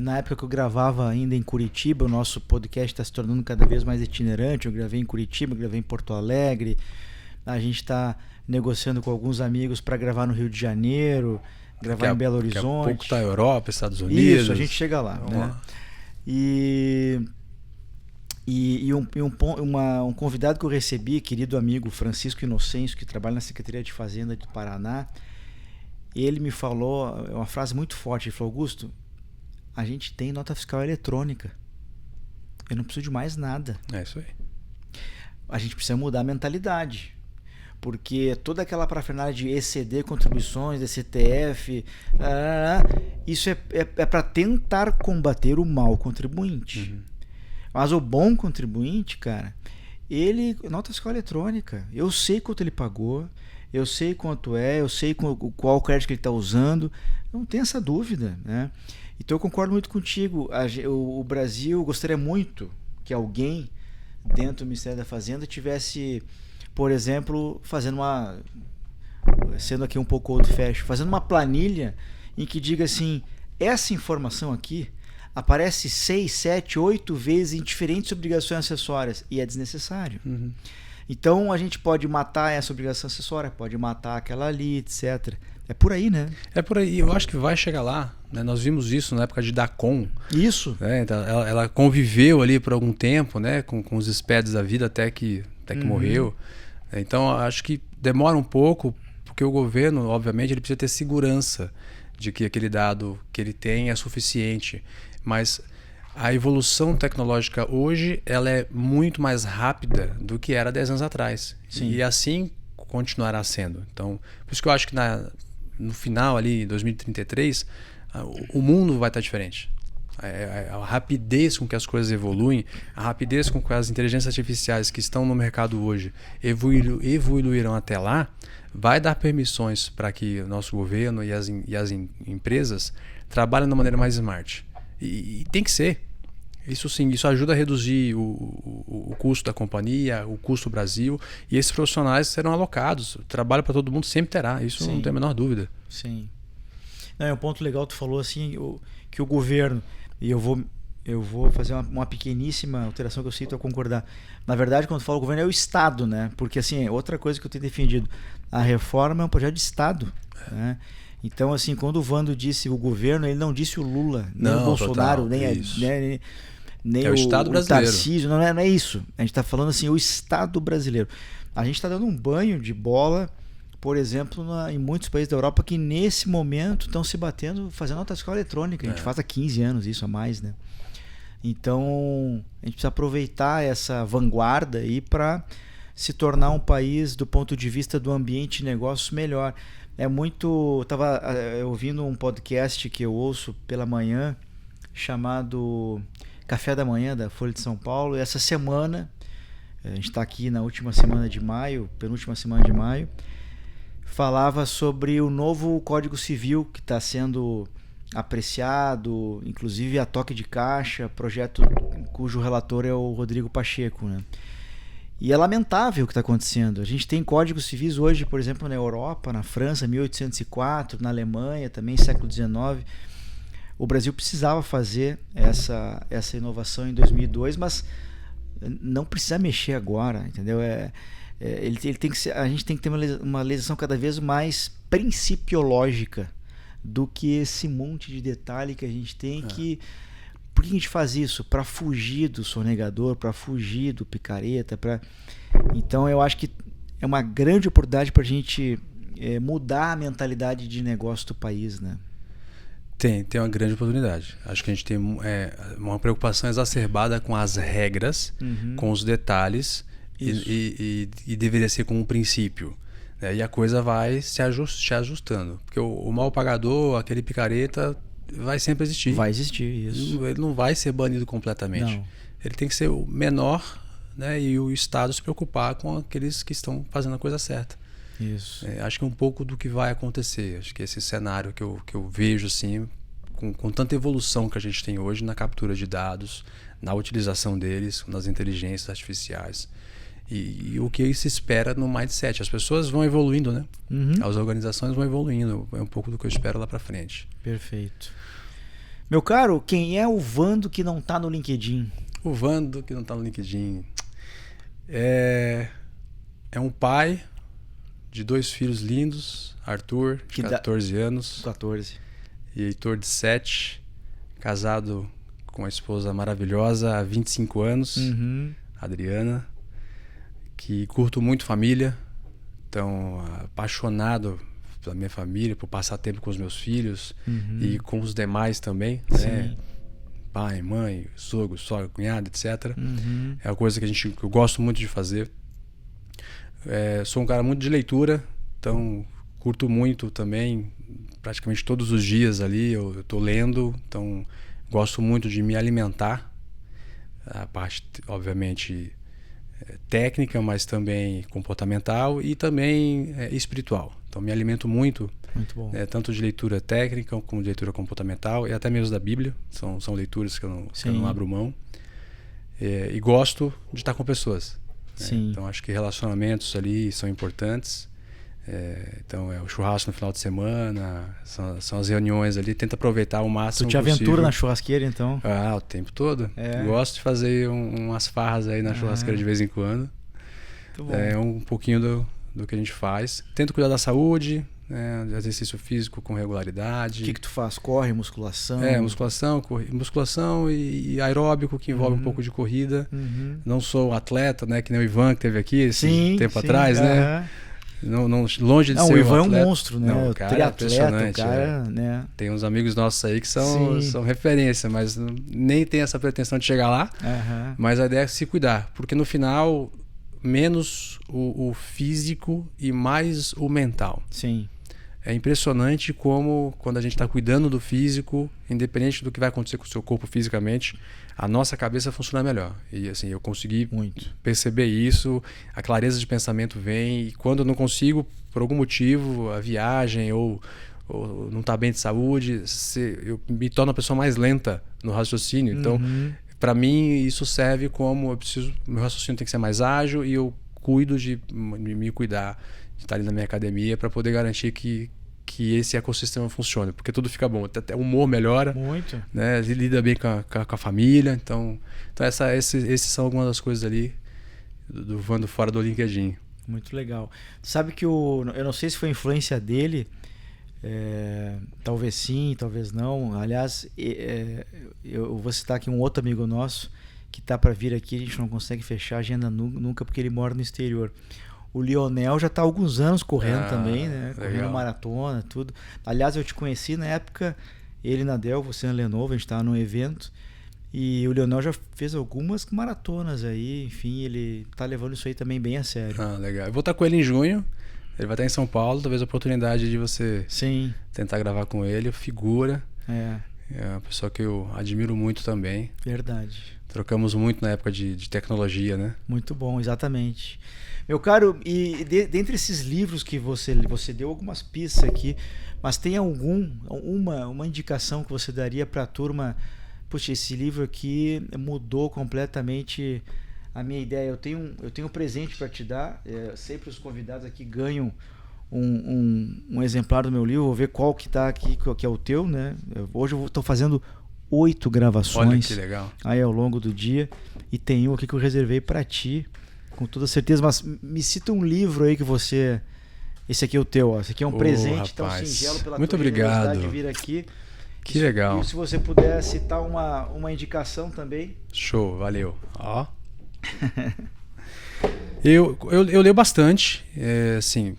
na época que eu gravava ainda em Curitiba, o nosso podcast está se tornando cada vez mais itinerante. Eu gravei em Curitiba, gravei em Porto Alegre. A gente está negociando com alguns amigos para gravar no Rio de Janeiro, gravar em Belo Horizonte. Daqui a pouco está a Europa, Estados Unidos. Isso, a gente chega lá. Vamos né? lá. Um convidado que eu recebi, querido amigo Francisco Inocêncio, que trabalha na Secretaria de Fazenda do Paraná, ele me falou uma frase muito forte. Ele falou: Augusto, a gente tem nota fiscal eletrônica. Eu não preciso de mais nada. É isso aí. A gente precisa mudar a mentalidade. Porque toda aquela parafernália de ECD, contribuições, DCTF, isso é para tentar combater o mau contribuinte. Mas o bom contribuinte, cara, ele, nota fiscal eletrônica, eu sei quanto ele pagou, eu sei quanto eu sei qual crédito que ele está usando, não tem essa dúvida, né? Então eu concordo muito contigo. O Brasil gostaria muito que alguém dentro do Ministério da Fazenda tivesse, por exemplo, sendo aqui um pouco old fashion, fazendo uma planilha em que diga assim: essa informação aqui aparece 6, 7, 8 vezes em diferentes obrigações acessórias e é desnecessário. Então a gente pode matar essa obrigação acessória, pode matar aquela ali, etc. É por aí, né? É por aí. Eu acho que vai chegar lá. Né? Nós vimos isso na época de Dacom. Isso. Né? Então, ela conviveu ali por algum tempo, né? com os SPEDs da vida até que morreu. Então acho que demora um pouco, porque o governo, obviamente, ele precisa ter segurança de que aquele dado que ele tem é suficiente. Mas a evolução tecnológica hoje ela é muito mais rápida do que era 10 anos atrás. Sim. E assim continuará sendo. Então, por isso que eu acho que no final, ali, em 2033, o mundo vai estar diferente. A rapidez com que as coisas evoluem, a rapidez com que as inteligências artificiais que estão no mercado hoje evoluirão até lá, vai dar permissões para que o nosso governo e as empresas trabalhem de uma maneira mais smart. E tem que ser. Isso sim, isso ajuda a reduzir o custo da companhia, o custo do Brasil, e esses profissionais serão alocados. Trabalho para todo mundo sempre terá, isso Sim. Não tem a menor dúvida. Sim. Não, é um ponto legal, tu falou assim, que o governo, e eu vou fazer uma pequeníssima alteração que eu sei tu vai concordar. Na verdade, quando tu fala o governo, é o Estado, né? Porque assim, outra coisa que eu tenho defendido, a reforma é um projeto de Estado, né? Então, assim, quando o Vando disse o governo, ele não disse o Lula, nem o Bolsonaro, nem o Estado brasileiro. Tarcísio, não é isso. A gente está falando assim, o Estado brasileiro. A gente está dando um banho de bola, por exemplo, em muitos países da Europa que nesse momento estão se batendo, fazendo nota fiscal eletrônica. A gente faz há 15 anos isso, a mais, né? Então, a gente precisa aproveitar essa vanguarda aí para se tornar um país, do ponto de vista do ambiente de negócios, melhor. Eu estava ouvindo um podcast que eu ouço pela manhã, chamado Café da Manhã, da Folha de São Paulo. E essa semana, a gente está aqui na última semana de maio, penúltima semana de maio, falava sobre o novo Código Civil que está sendo apreciado, inclusive a toque de caixa, projeto cujo relator é o Rodrigo Pacheco, né? E é lamentável o que está acontecendo. A gente tem códigos civis hoje, por exemplo, na Europa, na França, 1804, na Alemanha, também século XIX. O Brasil precisava fazer essa inovação em 2002, mas não precisa mexer agora, entendeu? Ele tem que ser, a gente tem que ter uma legislação cada vez mais principiológica do que esse monte de detalhe que a gente tem que... Por que a gente faz isso? Para fugir do sonegador, para fugir do picareta. Então eu acho que é uma grande oportunidade para a gente mudar a mentalidade de negócio do país, né? Tem uma grande oportunidade. Acho que a gente tem uma preocupação exacerbada com as regras, com os detalhes, e deveria ser com um princípio. Né? E a coisa vai se ajustando. Porque o mal pagador, aquele picareta, vai sempre existir. Vai existir, isso. Ele não vai ser banido completamente. Não. Ele tem que ser o menor, né? E o Estado se preocupar com aqueles que estão fazendo a coisa certa. Isso. Acho que é um pouco do que vai acontecer. Acho que esse cenário que eu vejo assim, com tanta evolução que a gente tem hoje na captura de dados, na utilização deles, nas inteligências artificiais. E o que se espera no mindset. As pessoas vão evoluindo, né? As organizações vão evoluindo. É um pouco do que eu espero lá para frente. Perfeito. Meu caro, quem é o Vando que não tá no LinkedIn? O Vando que não tá no LinkedIn é um pai de 2 filhos lindos, Arthur, de 14 anos. 14. E Heitor, de 7, casado com uma esposa maravilhosa há 25 anos, Adriana, que curto muito família, então apaixonado pela minha família, por passar tempo com os meus filhos e com os demais também, né? Pai, mãe, sogro, sogra, cunhado, etc. É uma coisa que eu gosto muito de fazer. Sou um cara muito de leitura, então curto muito também, praticamente todos os dias ali eu estou lendo, então gosto muito de me alimentar, a parte obviamente técnica, mas também comportamental e também espiritual. Então me alimento muito tanto de leitura técnica como de leitura comportamental e até mesmo da Bíblia, são leituras que eu não abro mão, e gosto de estar com pessoas. Então acho que relacionamentos ali são importantes. Então é o churrasco no final de semana, são as reuniões ali, tenta aproveitar ao máximo possível. Tu te aventura na churrasqueira então? O tempo todo. Gosto de fazer umas farras aí na churrasqueira de vez em quando. É um pouquinho do que a gente faz. Tento cuidar da saúde, exercício físico com regularidade. O que tu faz? Corre, musculação? Musculação e aeróbico, que envolve um pouco de corrida. Não sou atleta, né, que nem o Ivan que teve aqui esse tempo atrás, né? Não, longe de ser o Ivan atleta. É um monstro, né? Não, o cara é impressionante. Né? Tem uns amigos nossos aí que são referência, mas nem tem essa pretensão de chegar lá. Mas a ideia é se cuidar, porque no final, menos o físico e mais o mental. Sim. É impressionante como, quando a gente está cuidando do físico, independente do que vai acontecer com o seu corpo fisicamente, a nossa cabeça funciona melhor. E assim, eu consegui perceber isso, a clareza de pensamento vem, e quando eu não consigo, por algum motivo, a viagem ou não está bem de saúde, eu me torno uma pessoa mais lenta no raciocínio. Então, para mim, isso serve como meu raciocínio tem que ser mais ágil e eu cuido de me cuidar, de estar ali na minha academia para poder garantir que esse ecossistema funcione, porque tudo fica bom, até o humor melhora, né? Lida bem com a família, então esses são algumas das coisas ali do Vando fora do LinkedIn. Muito legal. Sabe que eu não sei se foi influência dele, talvez sim, talvez não. Aliás, eu vou citar aqui um outro amigo nosso que tá para vir aqui, a gente não consegue fechar a agenda nunca porque ele mora no exterior. O Lionel já está há alguns anos correndo também, né? Correndo legal. Maratona, tudo. Aliás, eu te conheci na época, ele na Dell, você na Lenovo, a gente estava num evento. E o Lionel já fez algumas maratonas aí, enfim, ele tá levando isso aí também bem a sério. Legal. Eu vou estar com ele em junho, ele vai estar em São Paulo, talvez a oportunidade de você tentar gravar com ele, figura. É uma pessoa que eu admiro muito também. Verdade. Trocamos muito na época de tecnologia, né? Muito bom, exatamente. Meu caro, e dentre esses livros que você deu algumas pistas aqui, mas tem uma indicação que você daria para a turma? Puxa, esse livro aqui mudou completamente a minha ideia. Eu tenho um presente para te dar. Sempre os convidados aqui ganham um exemplar do meu livro. Vou ver qual que está aqui, que é o teu, né? Hoje eu estou fazendo 8 gravações. Olha que legal. Aí ao longo do dia. E tem um aqui que eu reservei para ti, com toda certeza. Mas me cita um livro aí que você... Esse aqui é o teu, ó. Esse aqui é um presente tão singelo pela muito tua generosidade de vir aqui. Que legal. E se você puder citar uma indicação também. Show, valeu. Ó. Eu leio bastante, assim,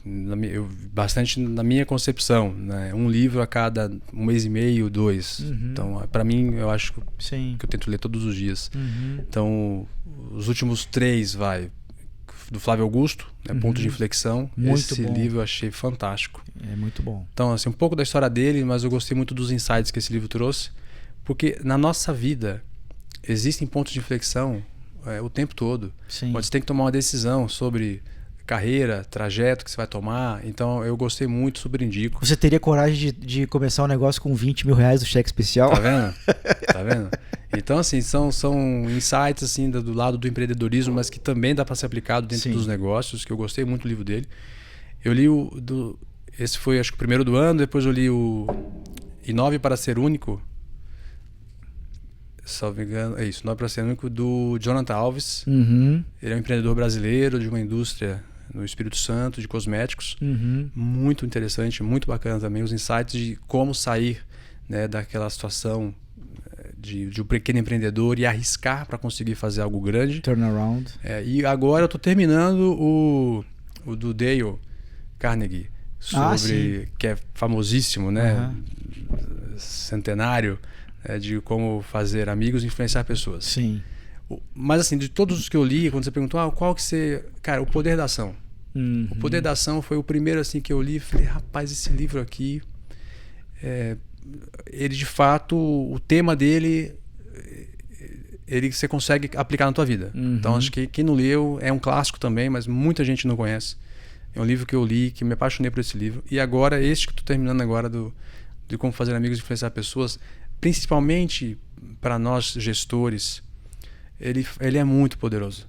bastante na minha concepção, né? Um livro a cada 1 mês e meio, 2. Então, para mim, eu acho que eu tento ler todos os dias. Então, os últimos 3 do Flávio Augusto, né? Ponto de Inflexão. Esse livro eu achei fantástico. É muito bom. Então, assim, um pouco da história dele, mas eu gostei muito dos insights que esse livro trouxe, porque na nossa vida existem pontos de inflexão o tempo todo. Sim. Você tem que tomar uma decisão sobre carreira, trajeto que você vai tomar. Então eu gostei muito, super indico. Você teria coragem de começar um negócio com 20 mil reais do cheque especial? Tá vendo? Tá vendo? Então, assim, são insights assim, do lado do empreendedorismo, mas que também dá para ser aplicado dentro dos negócios, que eu gostei muito do livro dele. Eu li esse foi, acho que o primeiro do ano, depois eu li o Inove para Ser Único. Salvo engano, é isso, Inove para Ser Único, do Jonathan Alves. Uhum. Ele é um empreendedor brasileiro de uma indústria no Espírito Santo, de cosméticos. Uhum. Muito interessante, muito bacana também, os insights de como sair, né, daquela situação de um pequeno empreendedor e arriscar para conseguir fazer algo grande. Turnaround. E agora eu estou terminando o do Dale Carnegie, sobre que é famosíssimo, né? Centenário, de como fazer amigos e influenciar pessoas. Sim. Mas assim, de todos os que eu li, quando você perguntou qual que você... Cara, O Poder da Ação. Uhum. O Poder da Ação foi o primeiro assim que eu li e falei, rapaz, esse livro aqui... ele de fato, o tema dele, você consegue aplicar na tua vida. Uhum. Então acho que quem não leu, é um clássico também, mas muita gente não conhece. É um livro que eu li, que me apaixonei por esse livro. E agora, este que estou terminando agora, de como fazer amigos e influenciar pessoas, principalmente para nós gestores, ele é muito poderoso.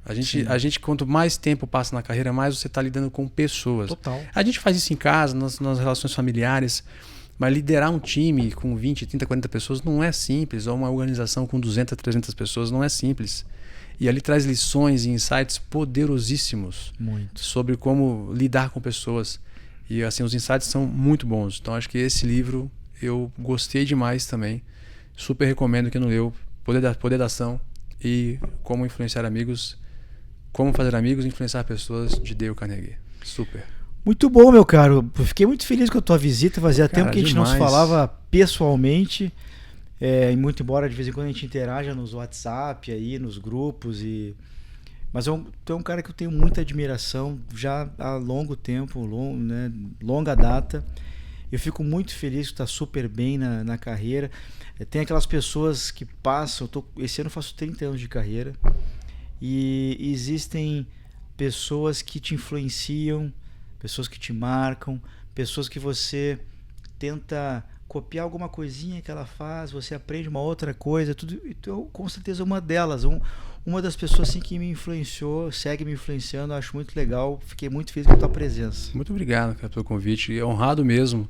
A gente, quanto mais tempo passa na carreira, mais você está lidando com pessoas. Total. A gente faz isso em casa, nas relações familiares, mas liderar um time com 20, 30, 40 pessoas não é simples, ou uma organização com 200, 300 pessoas não é simples. E ali traz lições e insights poderosíssimos sobre como lidar com pessoas. E assim, os insights são muito bons. Então acho que esse livro eu gostei demais também. Super recomendo quem não leu. Poder da Ação e Como Influenciar Amigos, Como Fazer Amigos e Influenciar Pessoas, de Dale Carnegie. Super. Muito bom, meu caro. Fiquei muito feliz com a tua visita. Fazia tempo que a gente não se falava pessoalmente. E muito embora de vez em quando a gente interaja nos WhatsApp, aí, nos grupos. Mas tu é um cara que eu tenho muita admiração já há longo tempo, né, longa data. Eu fico muito feliz que tu tá super bem na carreira. Tem aquelas pessoas que passam... esse ano eu faço 30 anos de carreira. E existem pessoas que te influenciam, pessoas que te marcam, pessoas que você tenta copiar alguma coisinha que ela faz, você aprende uma outra coisa, tudo. Então, com certeza, uma delas, uma das pessoas assim, que me influenciou, segue me influenciando, acho muito legal, fiquei muito feliz com a tua presença. Muito obrigado, cara, pelo convite, é honrado mesmo,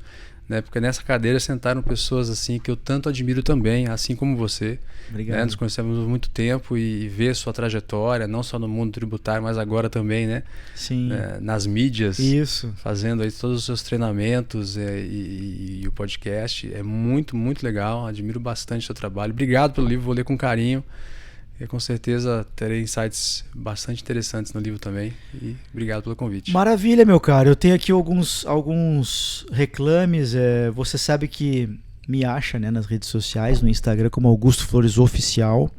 né, porque nessa cadeira sentaram pessoas assim que eu tanto admiro também, assim como você. Obrigado. Né, nos conhecemos há muito tempo e ver sua trajetória, não só no mundo tributário, mas agora também, né? Sim. Nas mídias. Isso. Fazendo aí todos os seus treinamentos e o podcast. É muito, muito legal. Admiro bastante o seu trabalho. Obrigado pelo livro, vou ler com carinho. E com certeza terei insights bastante interessantes no livro também. E obrigado pelo convite. Maravilha, meu caro. Eu tenho aqui alguns reclames. Você sabe que me acha, né, nas redes sociais, no Instagram como Augusto Flores Oficial.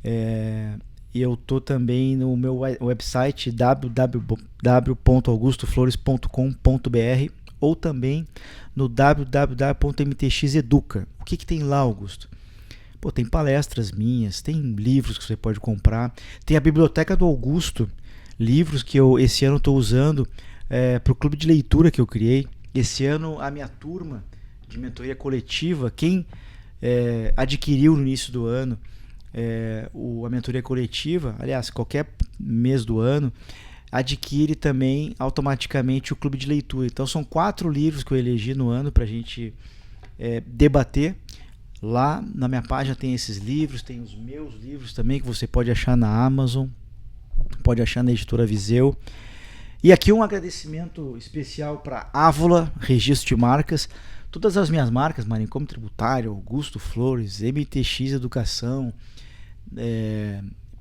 E eu tô também no meu website www.augustoflores.com.br ou também no www.mtxeduca. O que tem lá, Augusto? Pô, tem palestras minhas, tem livros que você pode comprar, tem a Biblioteca do Augusto, livros que eu esse ano estou usando para o clube de leitura que eu criei. Esse ano a minha turma de mentoria coletiva, quem adquiriu no início do ano a mentoria coletiva, aliás, qualquer mês do ano, adquire também automaticamente o clube de leitura. Então são 4 livros que eu elegi no ano para a gente debater. Lá na minha página tem esses livros, tem os meus livros também que você pode achar na Amazon, pode achar na editora Viseu. E aqui um agradecimento especial para Ávola, Registro de Marcas. Todas as minhas marcas, Manicômio Tributário, Augusto Flores, MTX Educação,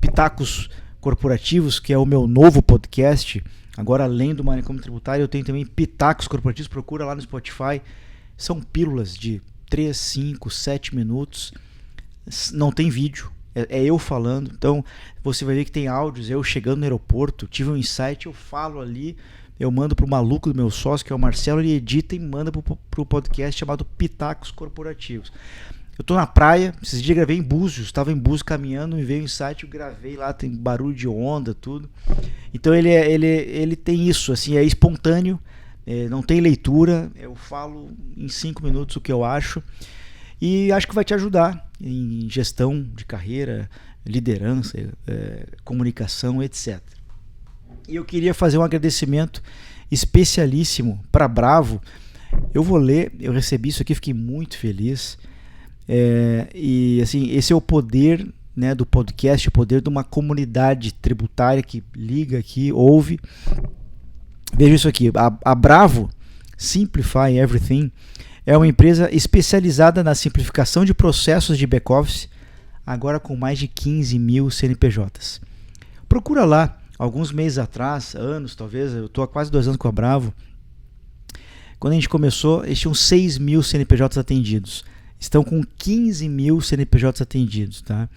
Pitacos Corporativos, que é o meu novo podcast. Agora, além do Manicômio Tributário, eu tenho também Pitacos Corporativos, procura lá no Spotify. São pílulas de 3, 5, 7 minutos. Não tem vídeo, é eu falando. Então, você vai ver que tem áudios. Eu chegando no aeroporto, tive um insight, eu falo ali. Eu mando pro maluco do meu sócio, que é o Marcelo, ele edita e manda pro podcast chamado Pitacos Corporativos. Eu tô na praia, esses dias gravei em Búzios, estava em Búzios caminhando, me veio um insight, eu gravei lá, tem barulho de onda, tudo. Então ele tem isso, assim, é espontâneo, não tem leitura, eu falo em 5 minutos o que eu acho e acho que vai te ajudar em gestão de carreira, liderança, comunicação, etc. E eu queria fazer um agradecimento especialíssimo para Bravo. Eu vou ler, eu recebi isso aqui, fiquei muito feliz. E assim, esse é o poder, né, do podcast, o poder de uma comunidade tributária que liga aqui, ouve. Veja isso aqui, a Bravo Simplify Everything é uma empresa especializada na simplificação de processos de back-office, agora com mais de 15 mil CNPJs. Procura lá, alguns meses atrás, anos talvez, eu estou há quase 2 anos com a Bravo. Quando a gente começou, eles tinham 6 mil CNPJs atendidos. Estão com 15 mil CNPJs atendidos. Tá?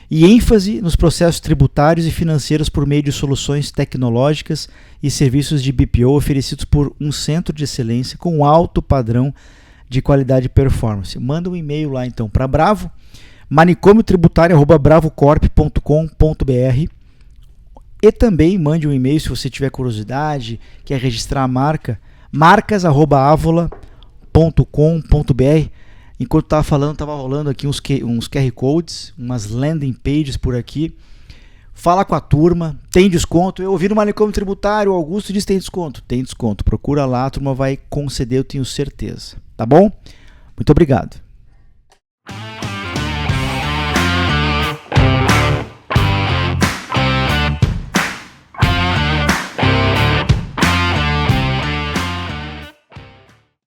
E ênfase nos processos tributários e financeiros por meio de soluções tecnológicas e serviços de BPO oferecidos por um centro de excelência com alto padrão de qualidade e performance. Manda um e-mail lá então para Bravo, manicomiotributário@bravocorp.com.br, e também mande um e-mail se você tiver curiosidade, quer registrar a marca, marcas@avola.com.br. Enquanto estava falando, estava rolando aqui uns QR Codes, umas landing pages por aqui. Fala com a turma, tem desconto. Eu ouvi no Manicômio Tributário, o Augusto disse que tem desconto. Tem desconto, procura lá, a turma vai conceder, eu tenho certeza. Tá bom? Muito obrigado.